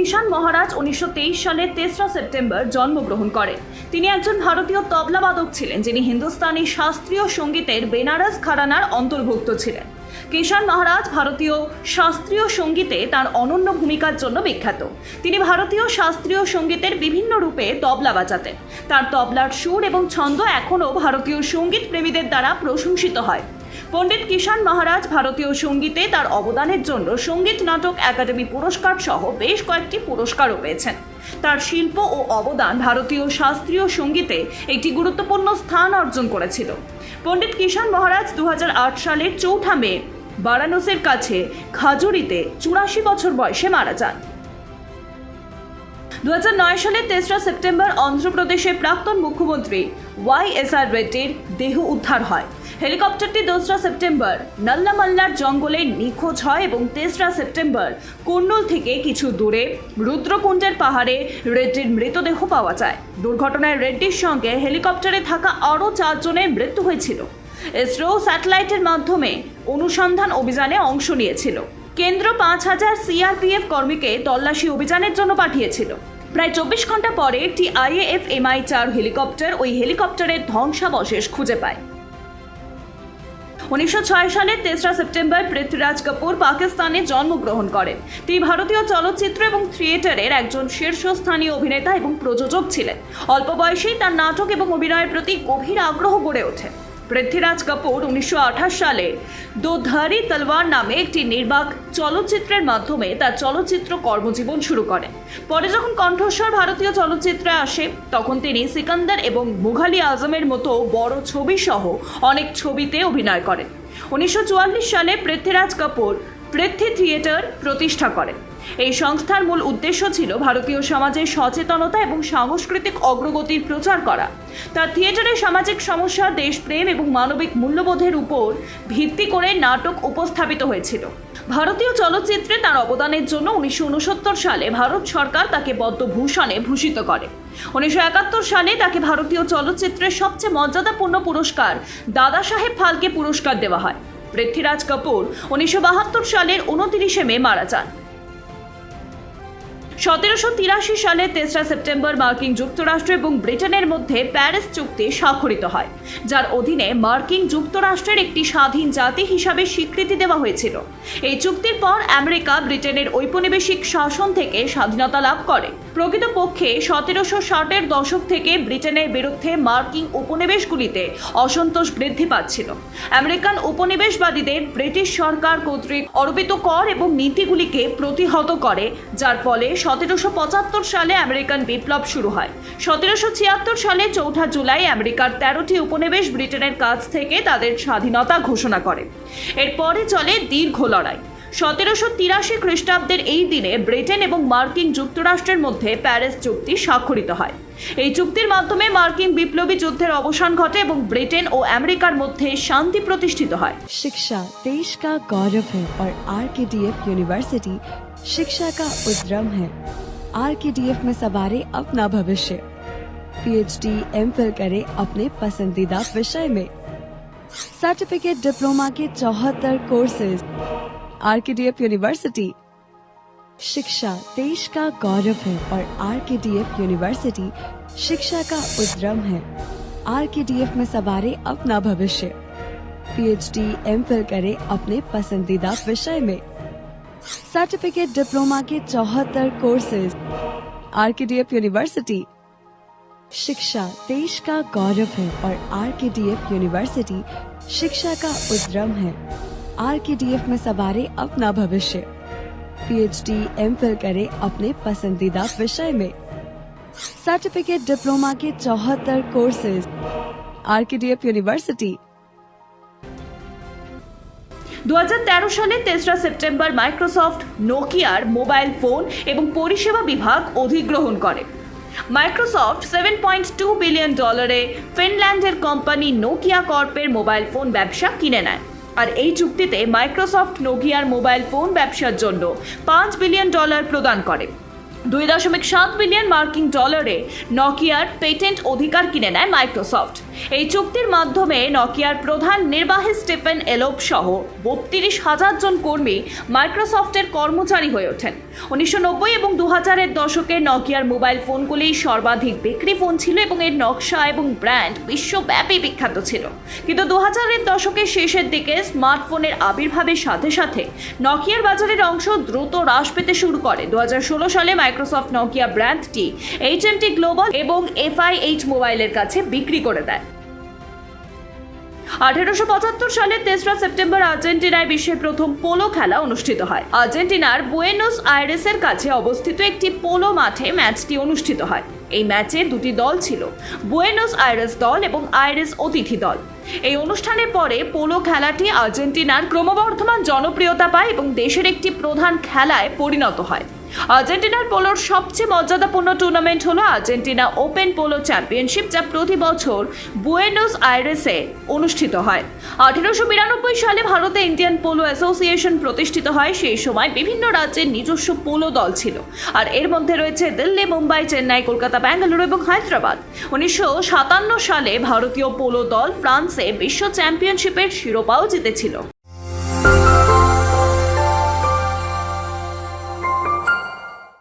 কিষাণ মহারাজ 1923 সালের 3রা সেপ্টেম্বর জন্মগ্রহণ করেন। তিনি একজন ভারতীয় তবলাবাদক ছিলেন, যিনি হিন্দুস্তানি শাস্ত্রীয় সঙ্গীতের বেনারস ঘরানার অন্তর্ভুক্ত ছিলেন। কিষাণ মহারাজ ভারতীয় শাস্ত্রীয় সঙ্গীতে তার অনন্য ভূমিকার জন্য বিখ্যাত। তিনি ভারতীয় শাস্ত্রীয় সঙ্গীতের বিভিন্ন রূপে তবলা বাজাতেন। তার তবলার সুর এবং ছন্দ এখনও ভারতীয় সঙ্গীত প্রেমীদের দ্বারা প্রশংসিত হয়। পণ্ডিত কিষাণ মহারাজ ভারতীয় সঙ্গীতে তার অবদানের জন্য সঙ্গীত নাটক একাডেমি পুরস্কার সহ বেশ কয়েকটি পুরস্কারও পেয়েছেন। তার শিল্প ও অবদান ভারতীয় শাস্ত্রীয় সঙ্গীতে একটি গুরুত্বপূর্ণ স্থান অর্জন করেছিল। পণ্ডিত কিষাণ মহারাজ 2008 সালের 4 মে বারাণসীর কাছে খাজুরিতে 84 বছর বয়সে মারা যান। 2009 সালের 3রা সেপ্টেম্বর অন্ধ্রপ্রদেশের প্রাক্তন মুখ্যমন্ত্রী YSR রেড্ডির দেহ উদ্ধার হয়। হেলিকপ্টারটি 2রা সেপ্টেম্বর নল্লামাল্লার জঙ্গলে নিখোঁজ হয় এবং 3রা সেপ্টেম্বর কুর্নুল থেকে কিছু দূরে রুদ্রকুণ্ডের পাহাড়ে রেড্ডির মৃতদেহ পাওয়া যায়। দুর্ঘটনায় রেড্ডির সঙ্গে হেলিকপ্টারে থাকা আরও 4 জনের মৃত্যু হয়েছিল। ইসরো স্যাটেলাইটের মাধ্যমে অনুসন্ধান অভিযানে অংশ নিয়েছিল। কেন্দ্র 5000 CRPF কর্মীকে তল্লাশি অভিযানের জন্য পাঠিয়েছিল। প্রায় 24 ঘন্টা পরে একটি IAF Mi-4 হেলিকপ্টার ওই হেলিকপ্টারের ধ্বংসাবশেষ খুঁজে পায়। 1906 সালের 3রা সেপ্টেম্বর পৃথ্বীরাজ কাপুর পাকিস্তানে জন্মগ্রহণ করেন। তিনি ভারতীয় চলচ্চিত্র এবং থিয়েটারের একজন শীর্ষস্থানীয় অভিনেতা এবং প্রযোজক ছিলেন। অল্প বয়সেই তার নাটক এবং অভিনয়ের প্রতি গভীর আগ্রহ গড়ে ওঠে। পৃথ্বীরাজ কাপুর 1928 সালে দো ধারি তলওয়ার নামে একটি নির্বাক চলচ্চিত্রের মাধ্যমে তার চলচ্চিত্র কর্মজীবন শুরু করেন। পরে যখন কণ্ঠস্বর ভারতীয় চলচ্চিত্রে আসে, তখন তিনি সিকান্দার এবং মুঘালি আজমের মতো বড় ছবি সহ অনেক ছবিতে অভিনয় করেন। 1944 সালে পৃথ্বীরাজ কাপুর পৃথ্বী থিয়েটার প্রতিষ্ঠা করেন। এই সংস্থার মূল উদ্দেশ্য ছিল ভারতীয় সমাজের সচেতনতা এবং সাংস্কৃতিক অগ্রগতির প্রচার করা। তার থিয়েটারে সামাজিক সমস্যা, দেশপ্রেম এবং মানবিক মূল্যবোধের উপর ভিত্তি করে নাটক উপস্থাপিত হয়েছিল। ভারতীয় চলচ্চিত্রে তার অবদানের জন্য 1969 সালে ভারত সরকার তাকে পদ্মভূষণে ভূষিত করে। 1971 সালে তাকে ভারতীয় চলচ্চিত্রের সবচেয়ে মর্যাদাপূর্ণ পুরস্কার দাদা সাহেব ফালকে পুরস্কার দেওয়া হয়। পৃথ্বীরাজ কাপুর 1972 সালের 29 মে মারা যান। 1783 সালে 3রা সেপ্টেম্বর মার্কিন যুক্তরাষ্ট্র এবং ব্রিটেনের মধ্যে প্যারিস চুক্তি স্বাক্ষরিত হয়, যার অধীনে মার্কিন যুক্তরাষ্ট্রের একটি স্বাধীন জাতি হিসাবে স্বীকৃতি দেওয়া হয়েছিল। এই চুক্তির পর আমেরিকা ব্রিটেনের ঔপনিবেশিক শাসন থেকে স্বাধীনতা লাভ করে। প্রকৃতপক্ষে 1760-এর দশক থেকে ব্রিটেনের বিরুদ্ধে মার্কিন উপনিবেশগুলিতে অসন্তোষ বৃদ্ধি পাচ্ছিল। আমেরিকান উপনিবেশবাদীদের ব্রিটিশ সরকার কর্তৃক আরোপিত কর এবং নীতিগুলিকে প্রতিহত করে, যার ফলে 1775 সালে আমেরিকান বিপ্লব শুরু হয়। 1776 সালে 4 জুলাই আমেরিকার 13টি উপনিবেশ ব্রিটেনের কাছ থেকে তাদের স্বাধীনতা ঘোষণা করে। এরপরে চলে দীর্ঘ লড়াই। 1783 খ্রিস্টাব্দের এই দিনে ব্রিটেন এবং মার্কিন যুক্তরাষ্ট্রের মধ্যে প্যারিস চুক্তি স্বাক্ষরিত হয়। এই চুক্তির মাধ্যমে মার্কিন বিপ্লবী যুদ্ধের অবসান ঘটে এবং ব্রিটেন ও আমেরিকার মধ্যে শান্তি প্রতিষ্ঠিত হয়। शिक्षा देश का गौरव है और RKDF यूनिवर्सिटी शिक्षा का उद्यम है। RKDF में सवारे अपना भविष्य। PhD MPhil करे अपने पसंदीदा विषय में। सर्टिफिकेट डिप्लोमा के 74 कोर्सेज। RKDF university. शिक्षा देश का गौरव है और RKDF यूनिवर्सिटी शिक्षा का उद्यम है। RKDF में सवारे अपना भविष्य। PhD MPhil करे अपने पसंदीदा विषय में। सर्टिफिकेट डिप्लोमा के 74 कोर्सेज। RKDF university. शिक्षा देश का गौरव है और RKDF यूनिवर्सिटी शिक्षा का उद्यम है। RKDF में सवारे अपना भविष्य। PhD MPhil करे अपने पसंदीदा विषय में। सर्टिफिकेट डिप्लोमा के 74 कोर्सेज। RKDF university. 2013 সালে 3রা সেপ্টেম্বর মাইক্রোসফট নোকিয়ার মোবাইল ফোন এবং পরিষেবা বিভাগ অধিগ্রহণ করে। মাইক্রোসফট $7.2 বিলিয়ন ফিনল্যান্ডের কোম্পানি নোকিয়া কর্পের মোবাইল ফোন ব্যবসা কিনে নেয়। আর এই চুক্তিতে মাইক্রোসফট নোকিয়ার মোবাইল ফোন ব্যবসার জন্য $5 বিলিয়ন প্রদান করে। 2.7 বিলিয়ন মার্কিন ডলারে নকিয়ার পেটেন্ট অধিকার কিনে নেয় মাইক্রোসফট। এই চুক্তির মাধ্যমে নকিয়ার প্রধান নির্বাহী স্টিফেন এলোপ সহ 32,000 জন কর্মী মাইক্রোসফটের কর্মচারী হয়ে ওঠেন। 1990 এবং 2000-এর দশকে নকিয়ার মোবাইল ফোনগুলি সর্বাধিক বিক্রি ফোন ছিল এবং এর নকশা এবং ব্র্যান্ড বিশ্বব্যাপী বিখ্যাত ছিল। কিন্তু 2000-এর দশকের শেষের দিকে স্মার্টফোনের আবির্ভাবের সাথে সাথে নকিয়ার বাজারের অংশ দ্রুত হ্রাস পেতে শুরু করে। 2016 সালে মাইক্রোসফট নকিয়া ব্র্যান্ডটি HMT গ্লোবাল এবং FIH মোবাইলের কাছে বিক্রি করে দেয়। 1875 সালের 3রা সেপ্টেম্বর আর্জেন্টিনায় বিশ্বের প্রথম পোলো খেলা অনুষ্ঠিত হয়। আর্জেন্টিনার বুয়েনোস আইরেসের কাছে অবস্থিত একটি পোলো মাঠে ম্যাচটি অনুষ্ঠিত হয়। এই ম্যাচে দুটি দল ছিল, বুয়েনোস আইরেস দল এবং আইরেস অতিথি দল। এই অনুষ্ঠানের পরে পোলো খেলাটি আর্জেন্টিনার ক্রমবর্ধমান জনপ্রিয়তা পায় এবং দেশের একটি প্রধান খেলায় পরিণত হয়। আর্জেন্টিনার পোলোর সবচেয়ে মর্যাদাপূর্ণ টুর্নামেন্ট হলো আর্জেন্টিনা ওপেন পোলো চ্যাম্পিয়নশিপ, যা প্রতি বছর বুয়েনোস আইরেসে অনুষ্ঠিত হয়। 1892 সালে ভারতে ইন্ডিয়ান পোলো অ্যাসোসিয়েশন প্রতিষ্ঠিত হয়। সেই সময় বিভিন্ন রাজ্যের নিজস্ব পোলো দল ছিল, আর এর মধ্যে রয়েছে দিল্লি, মুম্বাই, চেন্নাই, কলকাতা, বেঙ্গালুরু এবং হায়দ্রাবাদ। 1957 সালে ভারতীয় পোলো দল ফ্রান্সে বিশ্ব চ্যাম্পিয়নশিপের শিরোপাও জিতেছিল।